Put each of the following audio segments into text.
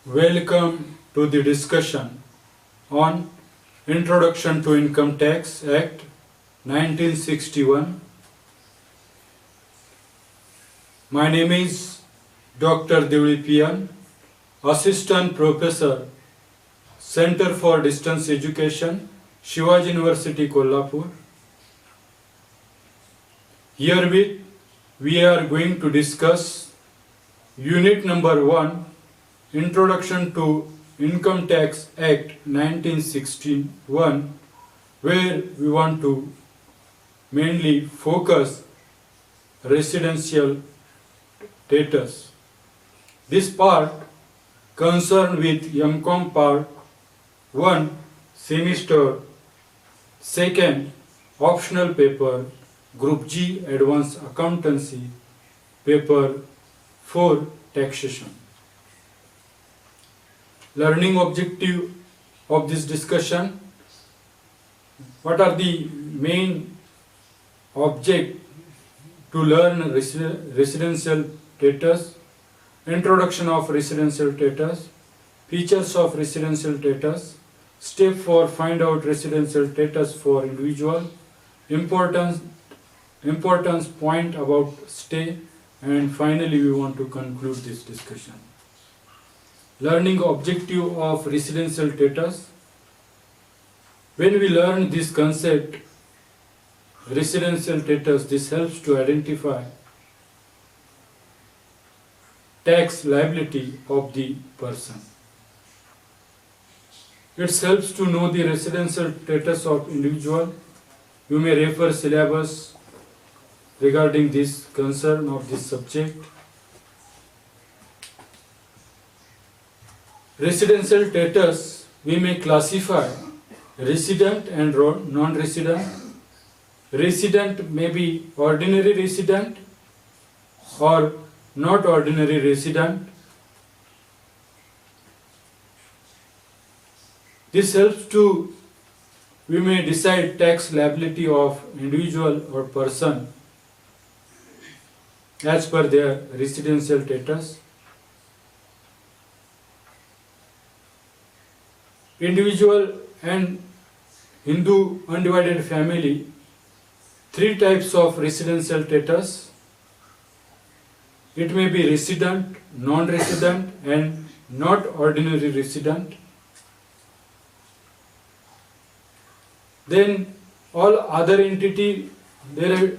Welcome to the discussion on Introduction to Income Tax Act 1961. My name is Dr. Devlipian, Assistant Professor, Center for Distance Education, Shivaji University, Kolhapur. Herewith, we are going to discuss Unit number 1, Introduction to Income Tax Act 1961, where we want to mainly focus residential status. This part concerned with MCOM Part 1 semester 2nd optional paper Group G Advanced Accountancy paper 4 taxation. Learning objective of this discussion: what are the main object to learn residential status, introduction of residential status, features of residential status, step for find out residential status for individual, importance point about stay, and finally we want to conclude this discussion. Learning objective of residential status. When we learn this concept, residential status, this helps to identify tax liability of the person. It helps to know the residential status of individual. You may refer syllabus regarding this concern of this subject. Residential status, we may classify resident and non-resident. Resident may be ordinary resident or not ordinary resident. This helps to, we may decide tax liability of individual or person as per their residential status. Individual and Hindu undivided family, three types of residential status. It may be resident, non-resident, and not ordinary resident. Then all other entity, there are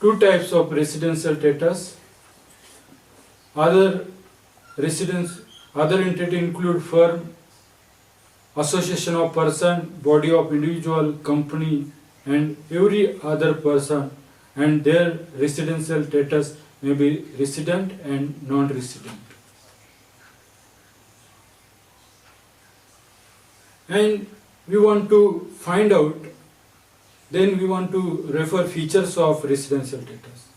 two types of residential status. Other entity include firm, association of person, body of individual, company, and every other person, and their residential status may be resident and non-resident. And we want to find out, then we want to refer features of residential status.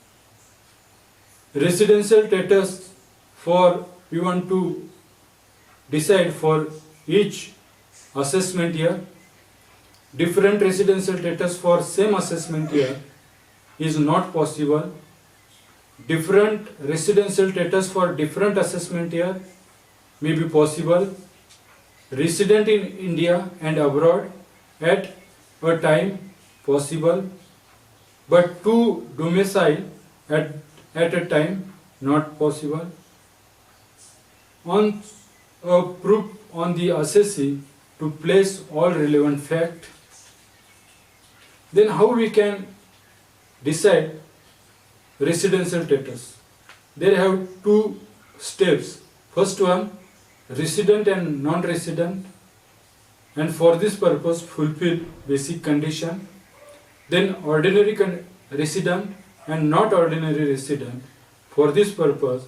Residential status for, we want to decide for each assessment year. Different residential status for same assessment year is not possible. Different residential status for different assessment year may be possible. Resident in India and abroad at a time possible, but to domicile at a time not possible. On a proof on the assessee to place all relevant fact. Then how we can decide residential status? There have two steps. First one, resident and non-resident, and for this purpose fulfill basic condition. Then ordinary resident and not ordinary resident. For this purpose,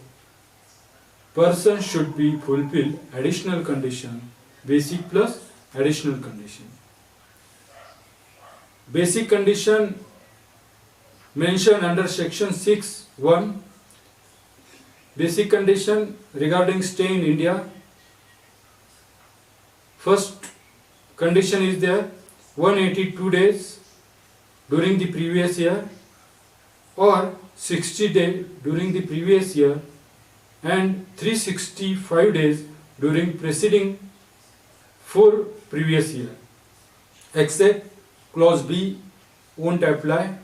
person should be fulfill additional condition, basic plus additional condition. Basic condition mentioned under section 6(1). Basic condition regarding stay in India. First condition is there, 182 days during the previous year or 60 days during the previous year and 365 days during preceding 4 previous years, except clause B won't apply.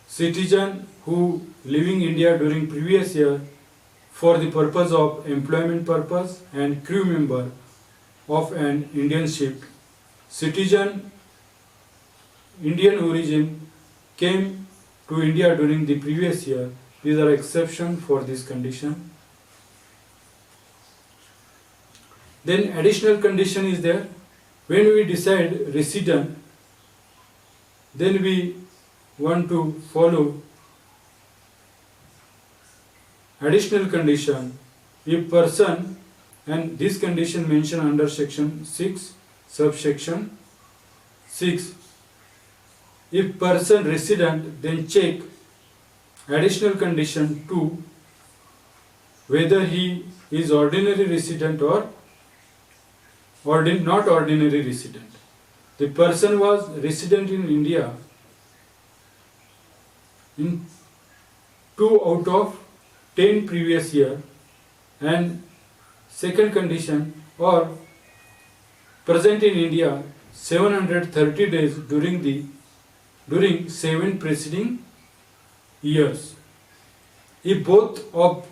Citizen who leaving India during previous year for the purpose of employment purpose and crew member of an Indian ship. Citizen Indian origin came to India during the previous year. These are exceptions for this condition. Then additional condition is there. When we decide resident, then we want to follow additional condition if person, and this condition mentioned under section 6 subsection 6, if person resident, then check additional condition 2 whether he is ordinary resident or not ordinary resident. The person was resident in India in 2 out of 10 previous year, and second condition, or present in India 730 days during 7 preceding years. If both of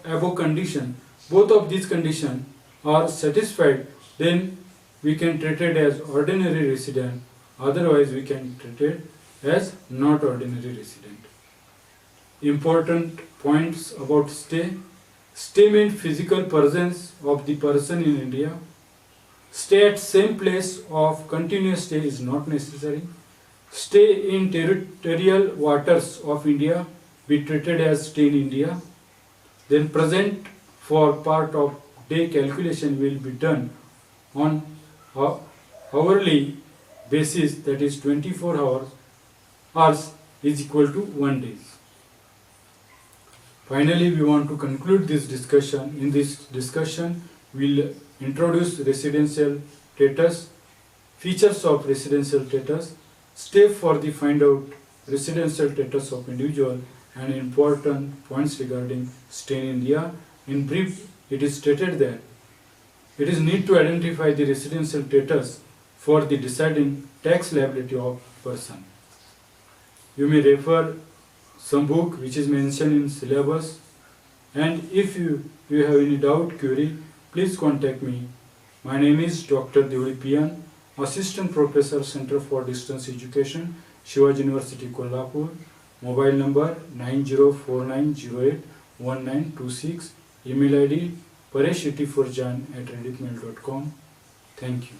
these conditions are satisfied, then we can treat it as ordinary resident, otherwise we can treat it as not ordinary resident. Important points about stay. Stay means physical presence of the person in India. Stay at same place of continuous stay is not necessary. Stay in territorial waters of India be treated as stay in India. Then present for part of day calculation will be done on hourly basis, that is 24 hours is equal to 1 day. Finally, we want to conclude this discussion. In this discussion, we will introduce residential status, features of residential status, step for the find out residential status of individual, and important points regarding stay in India. In brief, it is stated that it is need to identify the residential status for the deciding tax liability of person. You may refer some book which is mentioned in syllabus, and if you have any doubt, query, please contact me. My name is Dr. Deoli Pian, Assistant Professor, Center for Distance Education, Shivaji University, Kolhapur. Mobile number 9049081926. Email ID pareshitty4jan@redditmail.com. Thank you.